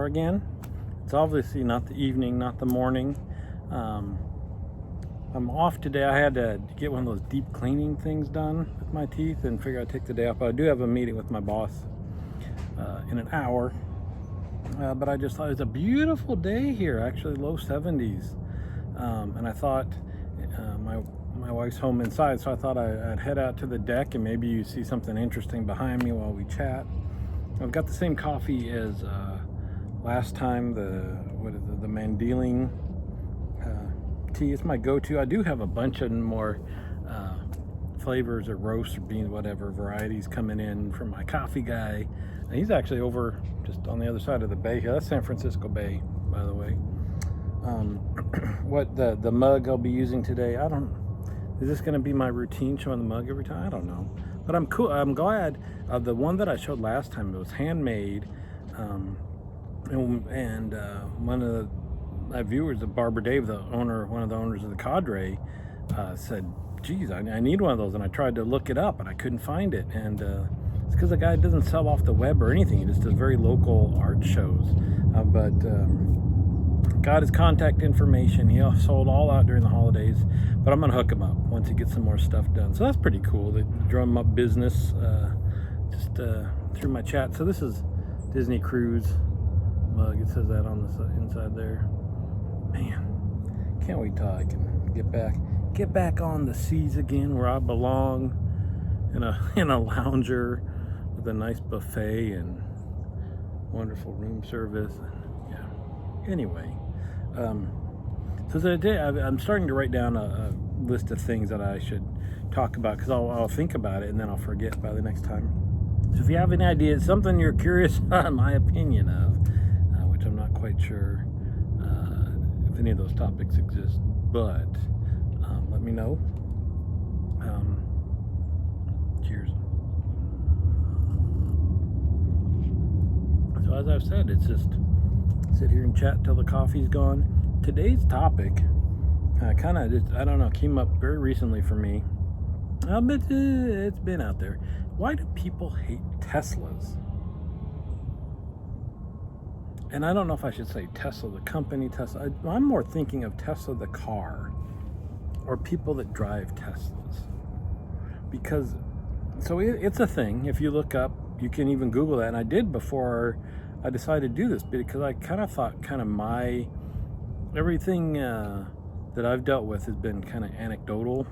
hour again. It's obviously not the evening, not the morning. I'm off today. I had to get one of those deep cleaning things done with my teeth and figure I'd take the day off. But I do have a meeting with my boss in an hour. But I just thought it was a beautiful day here, actually low 70s. And I thought my wife's home inside, so I thought I'd head out to the deck and maybe you see something interesting behind me while we chat. I've got the same coffee as last time, the Mandheling tea. It's my go-to. I do have a bunch of more flavors or roasts or beans, whatever varieties coming in from my coffee guy. And he's actually over just on the other side of the bay here. That's San Francisco Bay, by the way. What the mug I'll be using today, is this going to be my routine, showing the mug every time? I don't know, but I'm cool. I'm glad. The one that I showed last time, it was handmade, and one of my viewers, Barbara Dave, one of the owners of the Cadre, said, geez, I need one of those, and I tried to look it up and I couldn't find it, and it's because the guy doesn't sell off the web or anything. He just does very local art shows, but got his contact information. He sold all out during the holidays, but I'm gonna hook him up once he gets some more stuff done. So that's pretty cool. They drum up business just through my chat. So this is Disney Cruise mug. It says that on the inside there. Man, can't wait till I can get back on the seas again, where I belong, in a lounger with a nice buffet and wonderful room service. And, yeah. Anyway. So today I'm starting to write down a list of things that I should talk about, because I'll think about it and then I'll forget by the next time. So if you have any ideas, something you're curious on my opinion of, which I'm not quite sure if any of those topics exist, but let me know. Cheers. So as I've said, it's just sit here and chat till the coffee's gone. Today's topic I don't know, came up very recently for me. But it's been out there. Why do people hate Teslas? And I don't know if I should say Tesla the company, Tesla. I'm more thinking of Tesla the car, or people that drive Teslas. Because it's a thing. If you look up, you can even Google that, and I did before I decided to do this, because I kind of thought everything that I've dealt with has been kind of anecdotal,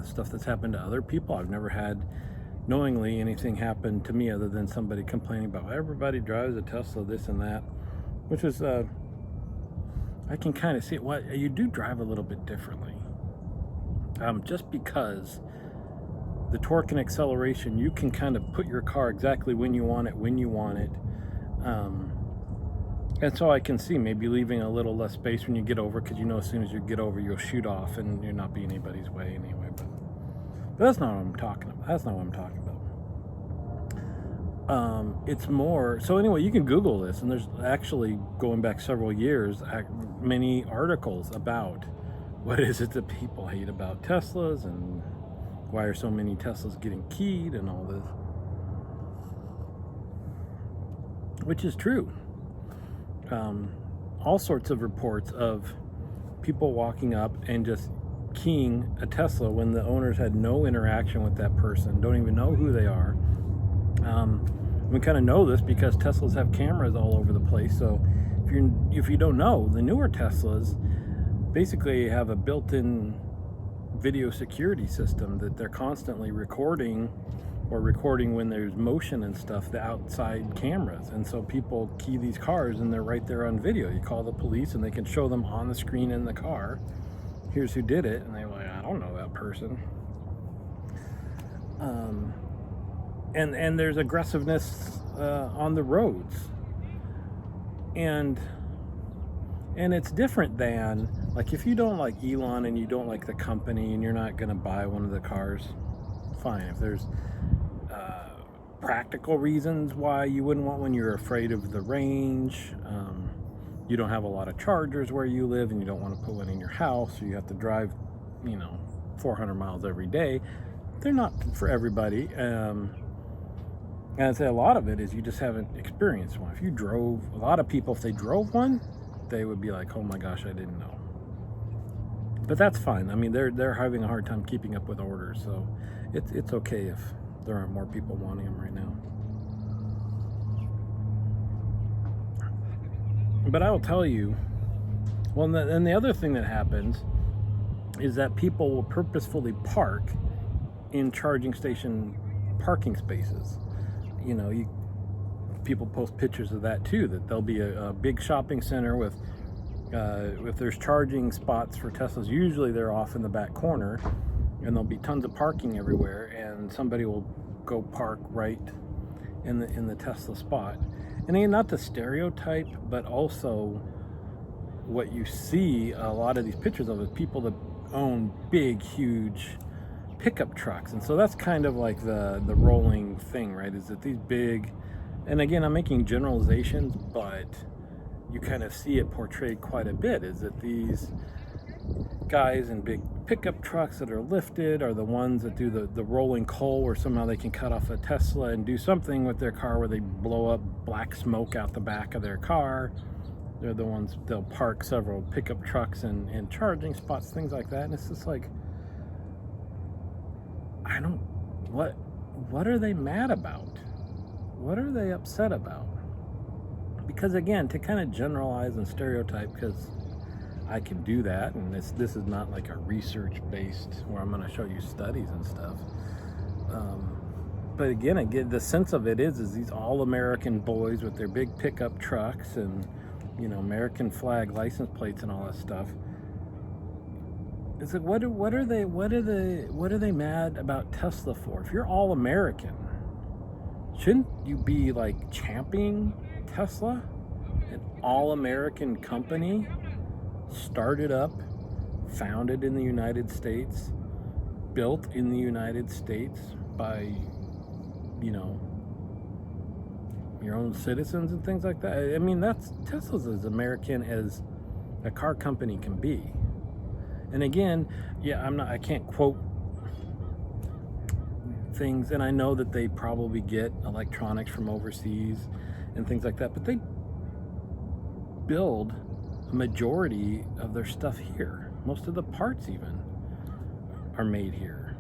stuff that's happened to other people. I've never had knowingly anything happen to me other than somebody complaining about, well, everybody drives a Tesla, this and that, which is I can kind of see it. What you do drive a little bit differently, just because the torque and acceleration, you can kind of put your car exactly when you want it. And so I can see maybe leaving a little less space when you get over, because as soon as you get over, you'll shoot off and you're not being anybody's way anyway. But that's not what I'm talking about. That's not what I'm talking about. It's more, so anyway, you can Google this, and there's actually, going back several years, many articles about what is it that people hate about Teslas, and why are so many Teslas getting keyed and all this, which is true. All sorts of reports of people walking up and just keying a Tesla when the owners had no interaction with that person, don't even know who they are. We kind of know this because Teslas have cameras all over the place. So if you don't know, the newer Teslas basically have a built-in video security system that they're constantly recording when there's motion and stuff, the outside cameras. And so people key these cars and they're right there on video. You call the police and they can show them on the screen in the car, here's who did it, and they're like, I don't know that person. And there's aggressiveness on the roads, and it's different than, like, if you don't like Elon and you don't like the company and you're not going to buy one of the cars, fine. If there's practical reasons why you wouldn't want one, you're afraid of the range, you don't have a lot of chargers where you live, and you don't want to put one in your house, so you have to drive 400 miles every day, they're not for everybody. And I'd say a lot of it is you just haven't experienced one. If you drove, a lot of people, if they drove one, they would be like, oh my gosh, I didn't know. But that's fine. I mean, they're having a hard time keeping up with orders, so it's okay if there aren't more people wanting them right now. But I will tell you, well, and the other thing that happens is that people will purposefully park in charging station parking spaces. You know, people post pictures of that too, that there'll be a big shopping center with if there's charging spots for Teslas, usually they're off in the back corner, and there'll be tons of parking everywhere, and somebody will go park right in the Tesla spot. And again, not the stereotype, but also what you see a lot of these pictures of is people that own big, huge pickup trucks. And so that's kind of like the rolling thing, right? Is that these big, and again, I'm making generalizations, but you kind of see it portrayed quite a bit, is that these guys in big pickup trucks that are lifted are the ones that do the rolling coal, where somehow they can cut off a Tesla and do something with their car where they blow up black smoke out the back of their car. They're the ones, they'll park several pickup trucks in charging spots, things like that. And it's just like, what are they mad about? What are they upset about? Because again, to kind of generalize and stereotype, because I can do that, and this is not like a research-based where I'm going to show you studies and stuff. But again, I get the sense of it is these all-American boys with their big pickup trucks and, you know, American flag license plates and all that stuff. It's like, what are they mad about Tesla for? If you're all American, shouldn't you be like championing Tesla, an all-American company, started up, founded in the United States, built in the United States by, you know, your own citizens and things like that? I mean, Tesla's as American as a car company can be. And again, yeah, I can't quote things, and I know that they probably get electronics from overseas and things like that, but they build a majority of their stuff here. Most of the parts even are made here.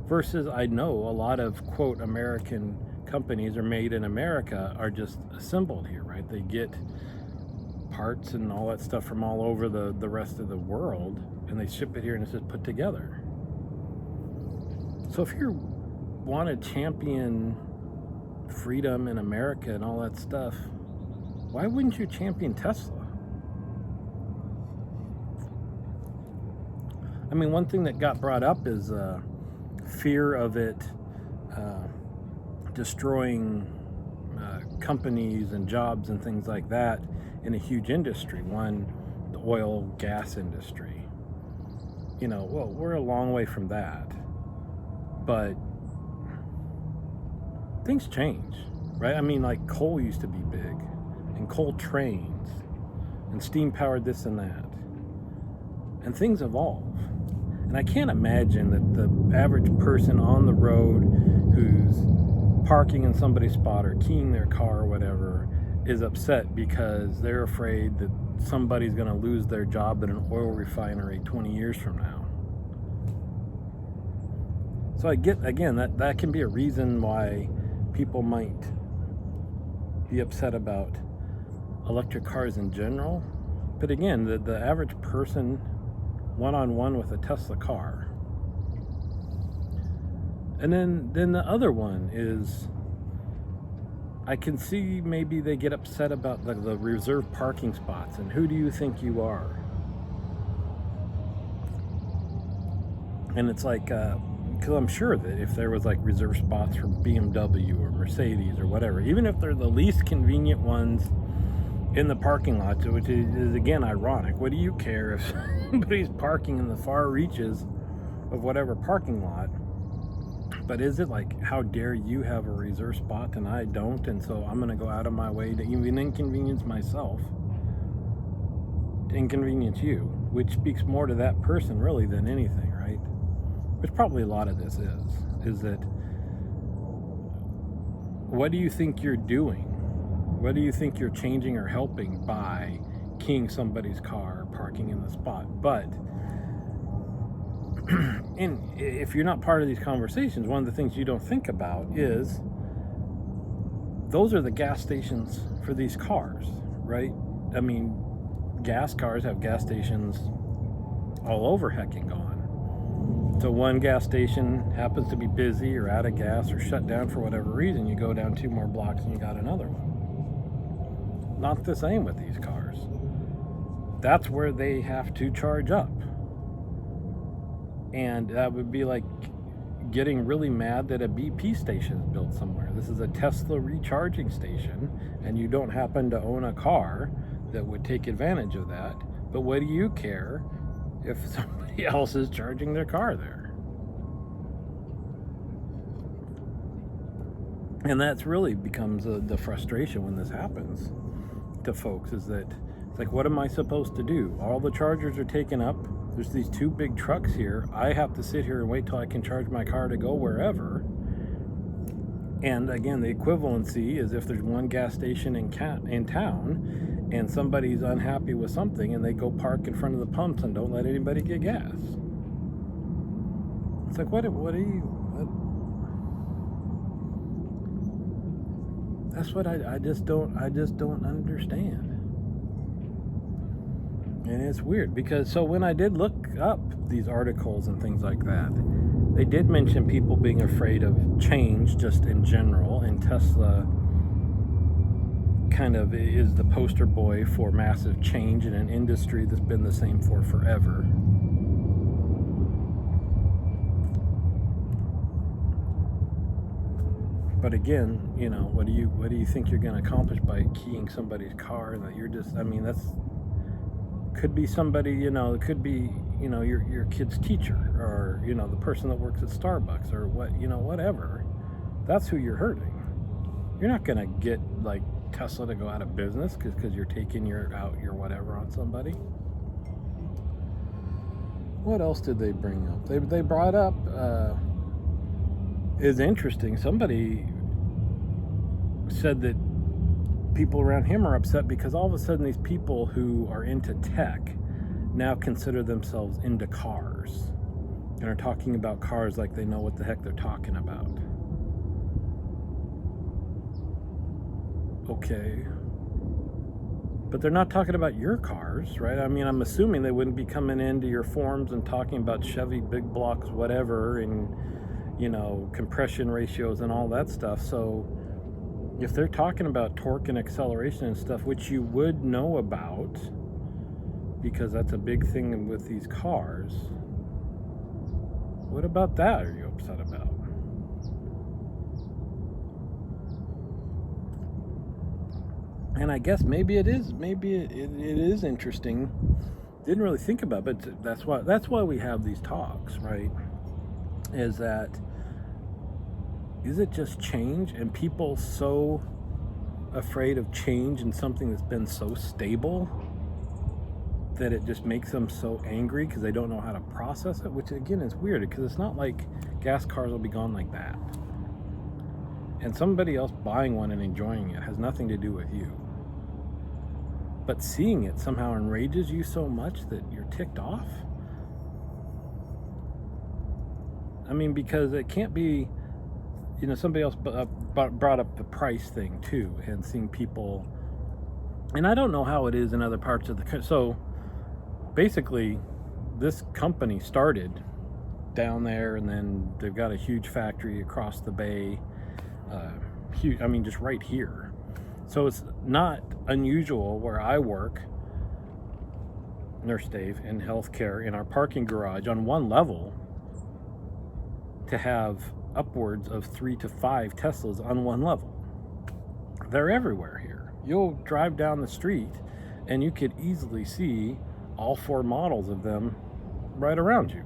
Versus I know a lot of quote American companies are made in America are just assembled here, right? They get parts and all that stuff from all over the rest of the world, and they ship it here and it's just put together. So if you want to champion freedom in America and all that stuff, why wouldn't you champion Tesla? I mean, one thing that got brought up is fear of it destroying companies and jobs and things like that in a huge industry. One, the oil, gas industry. You know, well, we're a long way from that. But things change, right? I mean, like coal used to be big, and coal trains, and steam powered this and that. And things evolve. And I can't imagine that the average person on the road who's parking in somebody's spot or keying their car or whatever is upset because they're afraid that somebody's going to lose their job at an oil refinery 20 years from now. So I get, again, that can be a reason why people might be upset about electric cars in general. But again, the average person one-on-one with a Tesla car. And then the other one is, I can see maybe they get upset about the reserved parking spots, and who do you think you are? And it's like, because I'm sure that if there was like reserved spots for BMW or Mercedes or whatever, even if they're the least convenient ones in the parking lot, which is again ironic. What do you care if somebody's parking in the far reaches of whatever parking lot? But is it like, how dare you have a reserved spot and I don't, and so I'm going to go out of my way to even inconvenience myself, to inconvenience you, which speaks more to that person really than anything, right? Which probably a lot of this is that what do you think you're doing? What do you think you're changing or helping by keying somebody's car, parking in the spot? But if you're not part of these conversations, one of the things you don't think about is those are the gas stations for these cars, right? I mean, gas cars have gas stations all over hecking gone. So one gas station happens to be busy or out of gas or shut down for whatever reason, you go down 2 more blocks and you got another one. Not the same with these cars. That's where they have to charge up. And that would be like getting really mad that a BP station is built somewhere. This is a Tesla recharging station, and you don't happen to own a car that would take advantage of that. But what do you care if somebody else is charging their car there? And that's really becomes the frustration when this happens to folks, is that it's like, what am I supposed to do? All the chargers are taken up. There's these 2 big trucks here. I have to sit here and wait till I can charge my car to go wherever. And again, the equivalency is if there's one gas station in town and somebody's unhappy with something and they go park in front of the pumps and don't let anybody get gas. It's like, what that's what I just don't understand. And it's weird because so when I did look up these articles and things like that, they did mention people being afraid of change just in general, and Tesla kind of is the poster boy for massive change in an industry that's been the same for forever. But again, you know, what do you think you're going to accomplish by keying somebody's car? That you're just, I mean, that's could be somebody, you know, it could be, you know, your kid's teacher, or, you know, the person that works at Starbucks, or what, you know, whatever. That's who you're hurting. You're not going to get like Tesla to go out of business because you're taking your whatever on somebody. What else did they bring up? They brought up is interesting. Somebody said that people around him are upset because all of a sudden these people who are into tech now consider themselves into cars and are talking about cars like they know what the heck they're talking about. Okay. But they're not talking about your cars, right? I mean, I'm assuming they wouldn't be coming into your forums and talking about Chevy big blocks, whatever, and, you know, compression ratios and all that stuff. So if they're talking about torque and acceleration and stuff, which you would know about because that's a big thing with these cars, what about that are you upset about? And I guess maybe it is interesting. Didn't really think about it, but that's why we have these talks, right? Is it just change, and people so afraid of change in something that's been so stable that it just makes them so angry because they don't know how to process it, which again is weird because it's not like gas cars will be gone like that. And somebody else buying one and enjoying it has nothing to do with you. But seeing it somehow enrages you so much that you're ticked off. I mean, because it can't be, you know, somebody else brought up the price thing too, and seeing people, and I don't know how it is in other parts of the country. So basically, this company started down there, and then they've got a huge factory across the bay, huge, I mean, just right here. So it's not unusual where I work, Nurse Dave, in healthcare, in our parking garage on one level, to have upwards of 3 to 5 Teslas on one level. They're everywhere here. You'll drive down the street and you could easily see all 4 models of them right around you.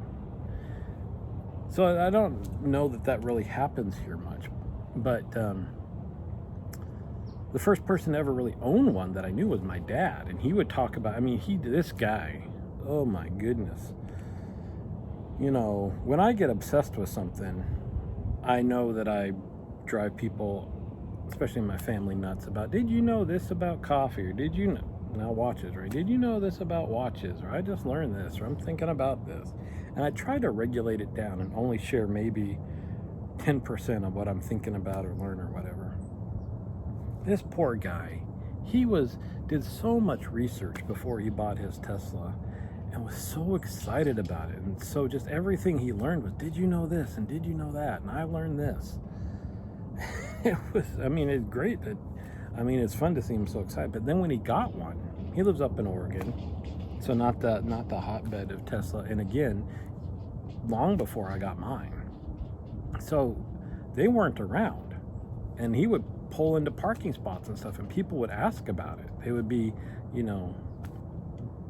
So I don't know that really happens here much, but the first person to ever really own one that I knew was my dad, and he would talk about, I mean, this guy, oh my goodness. You know, when I get obsessed with something, I know that I drive people especially my family, nuts about, did you know this about coffee? Or did you know, now watches, right? Did you know this about watches? Or I just learned this, or I'm thinking about this. And I try to regulate it down and only share maybe 10% of what I'm thinking about or learn or whatever. This poor guy, did so much research before he bought his Tesla and was so excited about it. And so just everything he learned was, did you know this? And did you know that? And I learned this. It's great it's fun to see him so excited. But then when he got one, he lives up in Oregon, so not the hotbed of Tesla. And again, long before I got mine, so they weren't around, and he would pull into parking spots and stuff, and people would ask about it. They would be,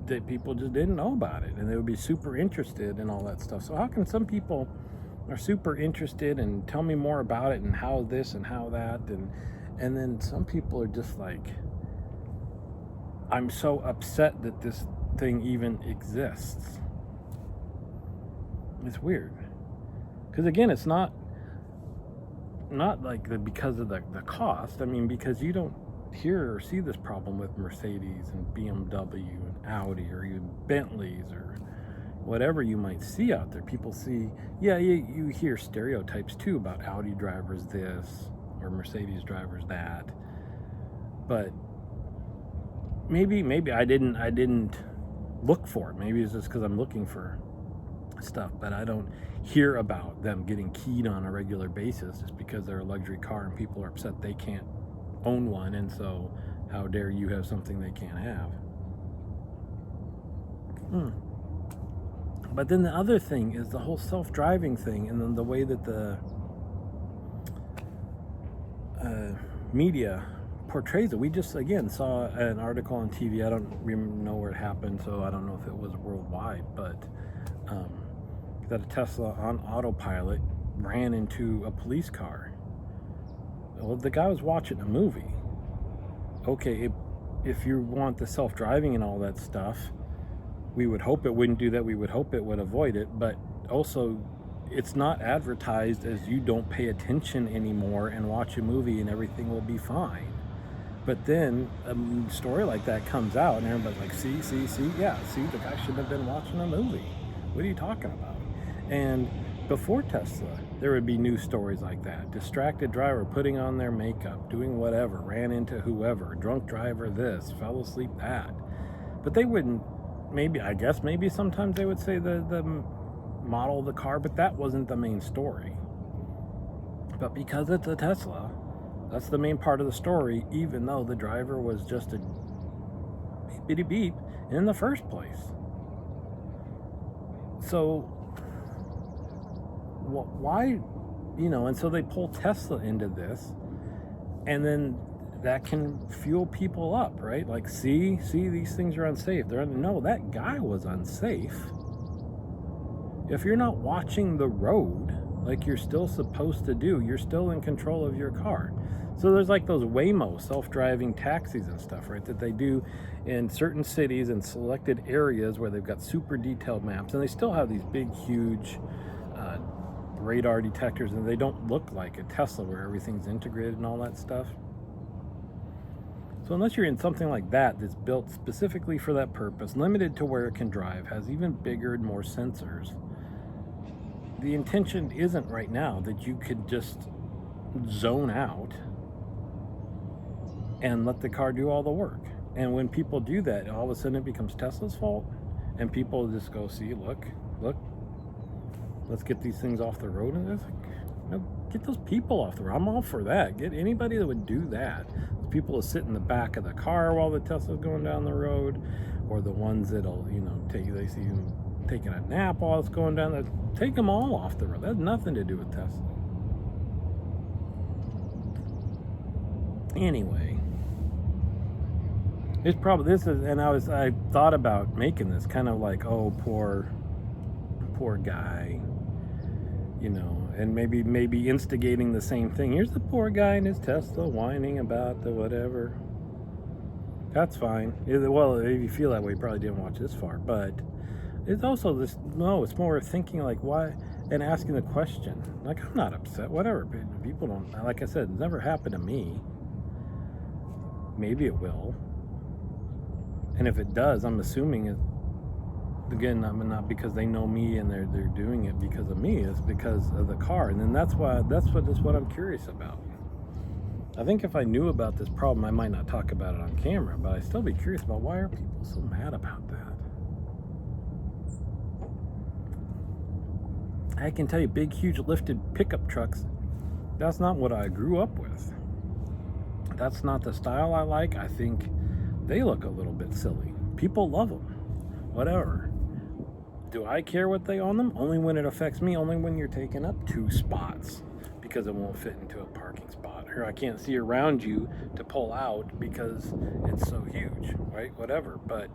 that people just didn't know about it, and they would be super interested in all that stuff. So how can some people are super interested and tell me more about it and how this and how that, and then some people are just like, I'm so upset that this thing even exists. It's weird, because again, it's not like because of the cost. Because you don't hear or see this problem with Mercedes and BMW and Audi or even Bentleys or whatever you might see out there. People see, you hear stereotypes too about Audi drivers this or Mercedes drivers that. But maybe I didn't look for it. Maybe it's just because I'm looking for stuff, but I don't hear about them getting keyed on a regular basis just because they're a luxury car and people are upset they can't own one, and so how dare you have something they can't have. But then the other thing is the whole self-driving thing, and then the way that the media portrays it. We just again saw an article on TV. I don't know where it happened, so I don't know if it was worldwide, but that a Tesla on autopilot ran into a police car. Well, the guy was watching a movie. Okay, if you want the self-driving and all that stuff, we would hope it wouldn't do that. We would hope it would avoid it. But also, it's not advertised as you don't pay attention anymore and watch a movie and everything will be fine. But then a story like that comes out and everybody's like, see, the guy shouldn't have been watching a movie. What are you talking about? And before Tesla, there would be news stories like that. Distracted driver putting on their makeup, doing whatever, ran into whoever, drunk driver this, fell asleep that. But they wouldn't, maybe sometimes they would say the model of the car, but that wasn't the main story. But because it's a Tesla, that's the main part of the story, even though the driver was just a beep beep in the first place. So why, and so they pull Tesla into this, and then that can fuel people up, right? Like, see, these things are unsafe. No, that guy was unsafe. If you're not watching the road like you're still supposed to do, you're still in control of your car. So there's like those Waymo self-driving taxis and stuff, right, that they do in certain cities and selected areas where they've got super detailed maps, and they still have these big, huge radar detectors, and they don't look like a Tesla where everything's integrated and all that stuff. So unless you're in something like that that's built specifically for that purpose, limited to where it can drive, has even bigger and more sensors, the intention isn't right now that you could just zone out and let the car do all the work. And when people do that, all of a sudden it becomes Tesla's fault, and people just go, see, look, let's get these things off the road. And it's like, get those people off the road. I'm all for that. Get anybody that would do that. The people that sit in the back of the car while the Tesla's going down the road, or the ones that'll, they see them taking a nap while it's going down there. Take them all off the road. That has nothing to do with Tesla. Anyway, it's probably, I thought about making this kind of like, oh, poor guy, and maybe instigating the same thing. Here's the poor guy in his Tesla whining about the whatever. That's fine. Well, if you feel that way, you probably didn't watch this far, but It's also this, no, it's more thinking like why, and asking the question. Like, I'm not upset, whatever. People don't, like I said, it's never happened to me. Maybe it will. And if it does, I'm assuming it, again, I mean, not because they know me and they're doing it because of me, it's because of the car. And then that's what I'm curious about. I think if I knew about this problem, I might not talk about it on camera, but I'd still be curious about why are people so mad about that. I can tell you, big, huge lifted pickup trucks, that's not what I grew up with. That's not the style I like. I think they look a little bit silly. People love them. Whatever. Do I care what they own them? Only when it affects me, only when you're taking up 2 spots because it won't fit into a parking spot. Or I can't see around you to pull out because it's so huge, right? Whatever. But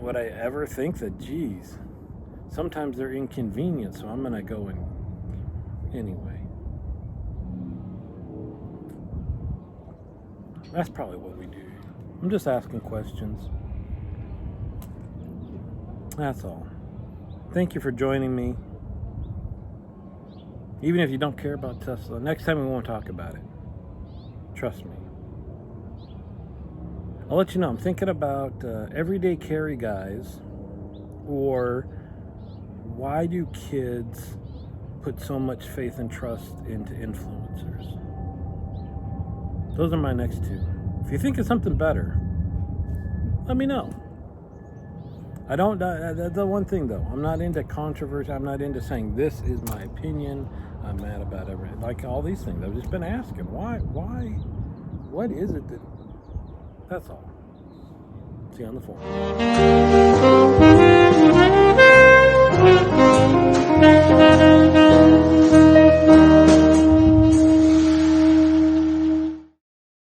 would I ever think that, geez, sometimes they're inconvenient, so I'm going to go and anyway. That's probably what we do. I'm just asking questions. That's all. Thank you for joining me. Even if you don't care about Tesla, next time we won't talk about it. Trust me. I'll let you know. I'm thinking about everyday carry guys, or why do kids put so much faith and trust into influencers? Those are my next 2. If you think of something better, let me know. I don't, that's the one thing though, I'm not into controversy. I'm not into saying this is my opinion. I'm mad about everything. Like all these things, I've just been asking, why, what is it that, that's all. See you on the 4th.